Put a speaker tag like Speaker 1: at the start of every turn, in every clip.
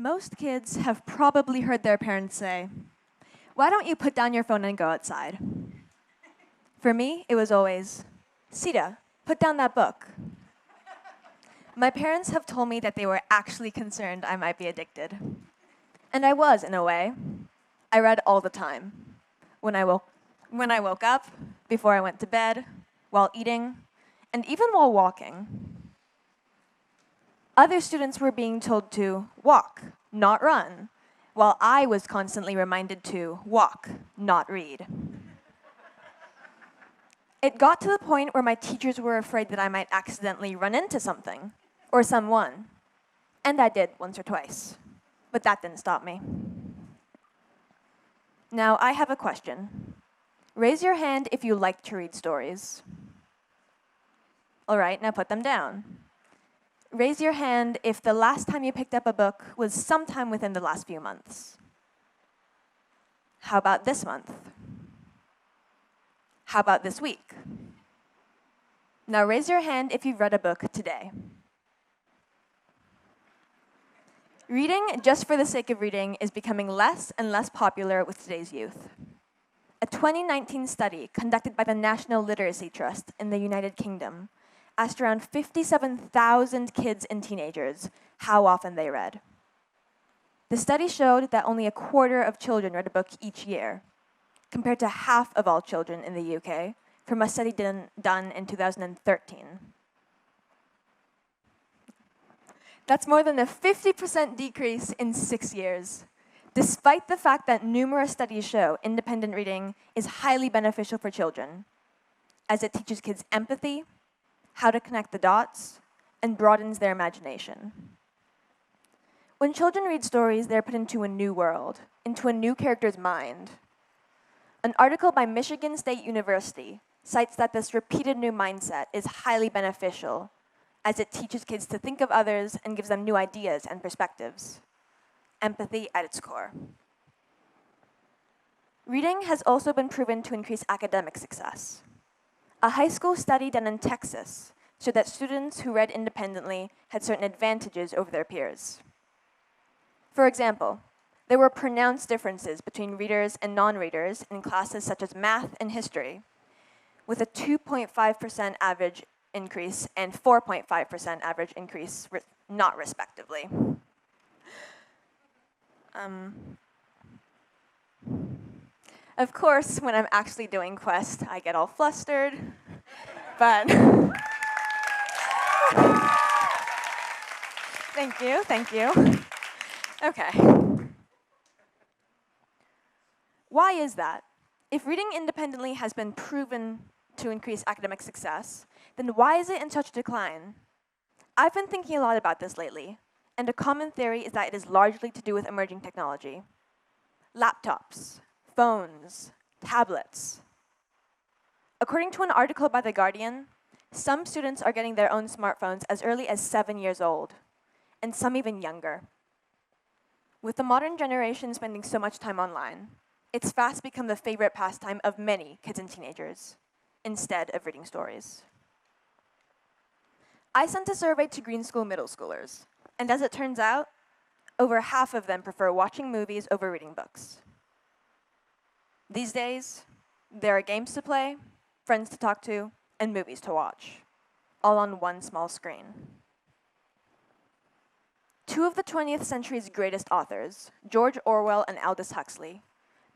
Speaker 1: Most kids have probably heard their parents say, "Why don't you put down your phone and go outside?" For me, it was always, "Seda, put down that book." My parents have told me that they were actually concerned I might be addicted. And I was, in a way. I read all the time. When I woke up, before I went to bed, while eating, and even while walking. Other students were being told to walk, not run, while I was constantly reminded to walk, not read. It got to the point where my teachers were afraid that I might accidentally run into something, or someone. And I did once or twice. But that didn't stop me. Now, I have a question. Raise your hand if you like to read stories. All right, now put them down. Raise your hand if the last time you picked up a book was sometime within the last few months. How about this month? How about this week? Now raise your hand if you've read a book today. Reading just for the sake of reading is becoming less and less popular with today's youth. A 2019 study conducted by the National Literacy Trust in the United Kingdom asked around 57,000 kids and teenagers how often they read. The study showed that only a quarter of children read a book each year, compared to half of all children in the UK from a study done in 2013. That's more than a 50% decrease in 6 years, despite the fact that numerous studies show independent reading is highly beneficial for children, as it teaches kids empathy, how to connect the dots, and broadens their imagination. When children read stories, they're put into a new world, into a new character's mind. An article by Michigan State University cites that this repeated new mindset is highly beneficial, as it teaches kids to think of others and gives them new ideas and perspectives. Empathy at its core. Reading has also been proven to increase academic success. A high school study done in Texas showed that students who read independently had certain advantages over their peers. For example, there were pronounced differences between readers and non-readers in classes such as math and history, with a 2.5% average increase and 4.5% average increase, not respectively. Of course, when I'm actually doing Quest, I get all flustered, but thank you. Okay. Why is that? If reading independently has been proven to increase academic success, then why is it in such decline? I've been thinking a lot about this lately, and a common theory is that it is largely to do with emerging technology. Laptops, phones, tablets. According to an article by The Guardian, some students are getting their own smartphones as early as 7 years old, and some even younger. With the modern generation spending so much time online, it's fast become the favorite pastime of many kids and teenagers, instead of reading stories. I sent a survey to Green School middle schoolers, and as it turns out, over half of them prefer watching movies over reading books. These days, there are games to play, friends to talk to, and movies to watch, all on one small screen. Two of the 20th century's greatest authors, George Orwell and Aldous Huxley,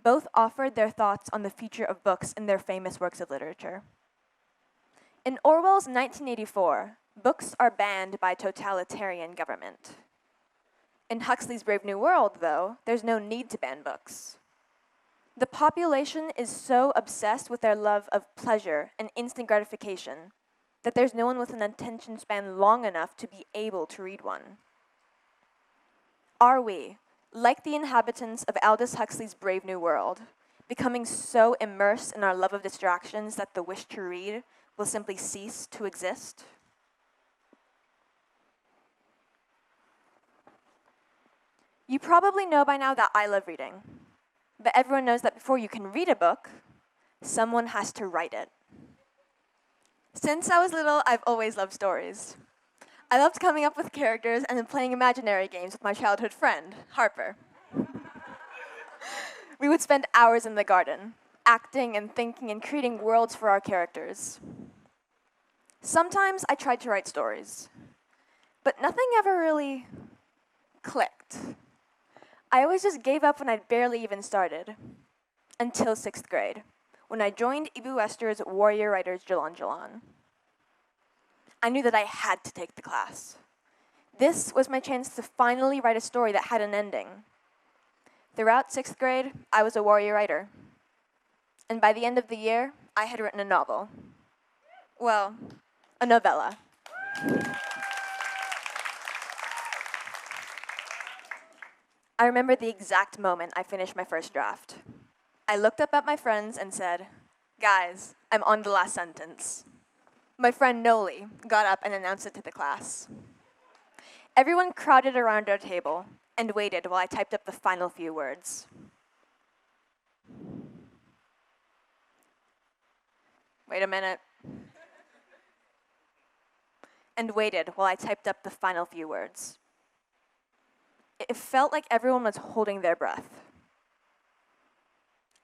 Speaker 1: both offered their thoughts on the future of books in their famous works of literature. In Orwell's 1984, books are banned by a totalitarian government. In Huxley's Brave New World, though, there's no need to ban books. The population is so obsessed with their love of pleasure and instant gratification that there's no one with an attention span long enough to be able to read one. Are we, like the inhabitants of Aldous Huxley's Brave New World, becoming so immersed in our love of distractions that the wish to read will simply cease to exist? You probably know by now that I love reading, but everyone knows that before you can read a book, someone has to write it. Since I was little, I've always loved stories. I loved coming up with characters and then playing imaginary games with my childhood friend, Harper. We would spend hours in the garden, acting and thinking and creating worlds for our characters. Sometimes I tried to write stories, but nothing ever really clicked. I always just gave up when I'd barely even started, until 6th grade, when I joined Ibu Wester's Warrior Writers Jalan Jalan. I knew that I had to take the class. This was my chance to finally write a story that had an ending. Throughout 6th grade, I was a warrior writer. And by the end of the year, I had written a novel. Well, a novella. I remember the exact moment I finished my first draft. I looked up at my friends and said, "Guys, I'm on the last sentence." My friend Noli got up and announced it to the class. Everyone crowded around our table and waited while I typed up the final few words. Wait a minute. And waited while I typed up the final few words. It felt like everyone was holding their breath.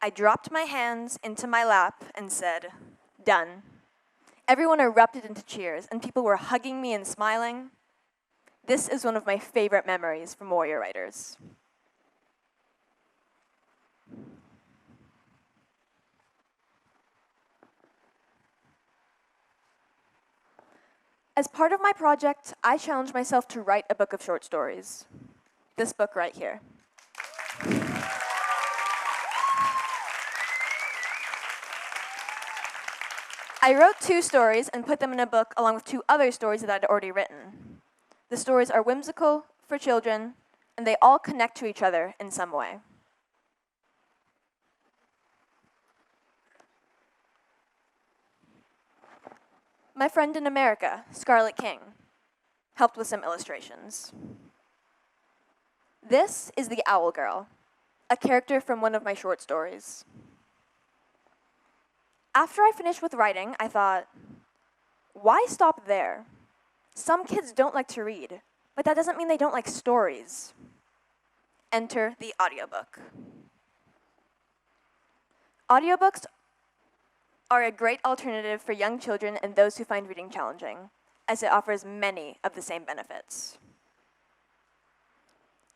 Speaker 1: I dropped my hands into my lap and said, "Done." Everyone erupted into cheers, and people were hugging me and smiling. This is one of my favorite memories from Warrior Writers. As part of my project, I challenged myself to write a book of short stories. This book right here. I wrote 2 stories and put them in a book along with 2 other stories that I'd already written. The stories are whimsical, for children, and they all connect to each other in some way. My friend in America, Scarlett King, helped with some illustrations. This is the Owl Girl, a character from one of my short stories. After I finished with writing, I thought, why stop there? Some kids don't like to read, but that doesn't mean they don't like stories. Enter the audiobook. Audiobooks are a great alternative for young children and those who find reading challenging, as it offers many of the same benefits.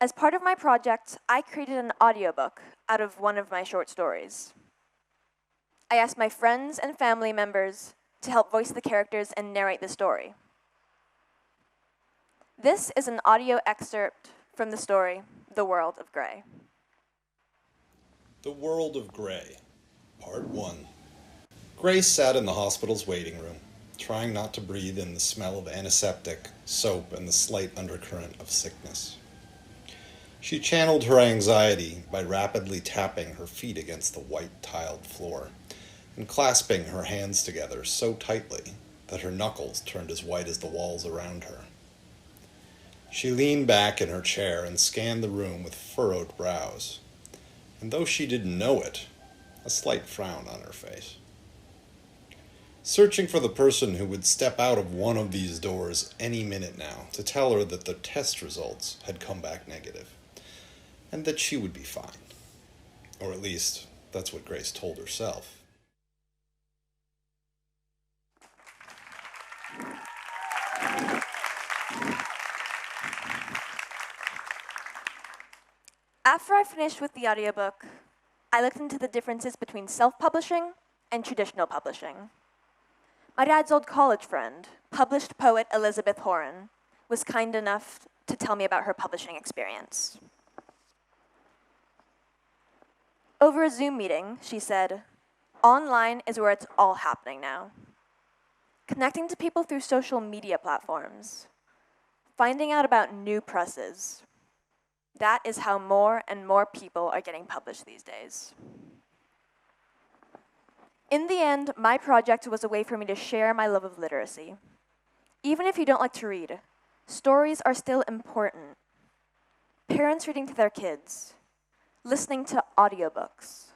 Speaker 1: As part of my project, I created an audiobook out of one of my short stories. I asked my friends and family members to help voice the characters and narrate the story. This is an audio excerpt from the story, The World of Gray.
Speaker 2: The World of Gray, Part 1. Gray sat in the hospital's waiting room, trying not to breathe in the smell of antiseptic, soap, and the slight undercurrent of sickness. She channeled her anxiety by rapidly tapping her feet against the white tiled floor and clasping her hands together so tightly that her knuckles turned as white as the walls around her. She leaned back in her chair and scanned the room with furrowed brows, and though she didn't know it, a slight frown on her face. Searching for the person who would step out of one of these doors any minute now to tell her that the test results had come back negative, and that she would be fine. Or at least, that's what Grace told herself.
Speaker 1: After I finished with the audiobook, I looked into the differences between self-publishing and traditional publishing. My dad's old college friend, published poet Elizabeth Horan, was kind enough to tell me about her publishing experience. Over a Zoom meeting, she said, "Online is where it's all happening now. Connecting to people through social media platforms, finding out about new presses. That is how more and more people are getting published these days." In the end, my project was a way for me to share my love of literacy. Even if you don't like to read, stories are still important. Parents reading to their kids, listening to audiobooks.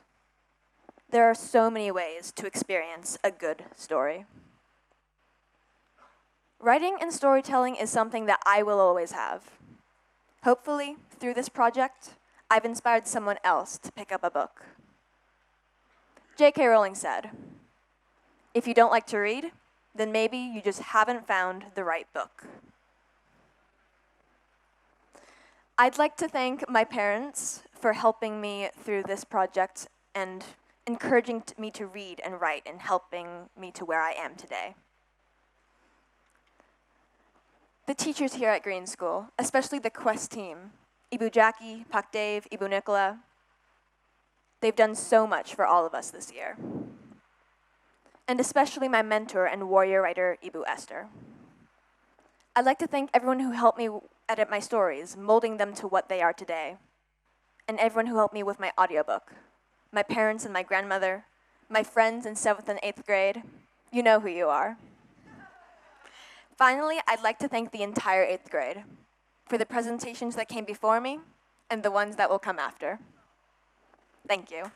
Speaker 1: There are so many ways to experience a good story. Writing and storytelling is something that I will always have. Hopefully, through this project, I've inspired someone else to pick up a book. J.K. Rowling said, "If you don't like to read, then maybe you just haven't found the right book." I'd like to thank my parents for helping me through this project and encouraging me to read and write and helping me to where I am today. The teachers here at Green School, especially the Quest team, Ibu Jackie, Pak Dave, Ibu Nicola, they've done so much for all of us this year. And especially my mentor and warrior writer, Ibu Esther. I'd like to thank everyone who helped me edit my stories, molding them to what they are today, and everyone who helped me with my audiobook, my parents and my grandmother, my friends in 7th and 8th grade. You know who you are. Finally, I'd like to thank the entire 8th grade for the presentations that came before me and the ones that will come after. Thank you.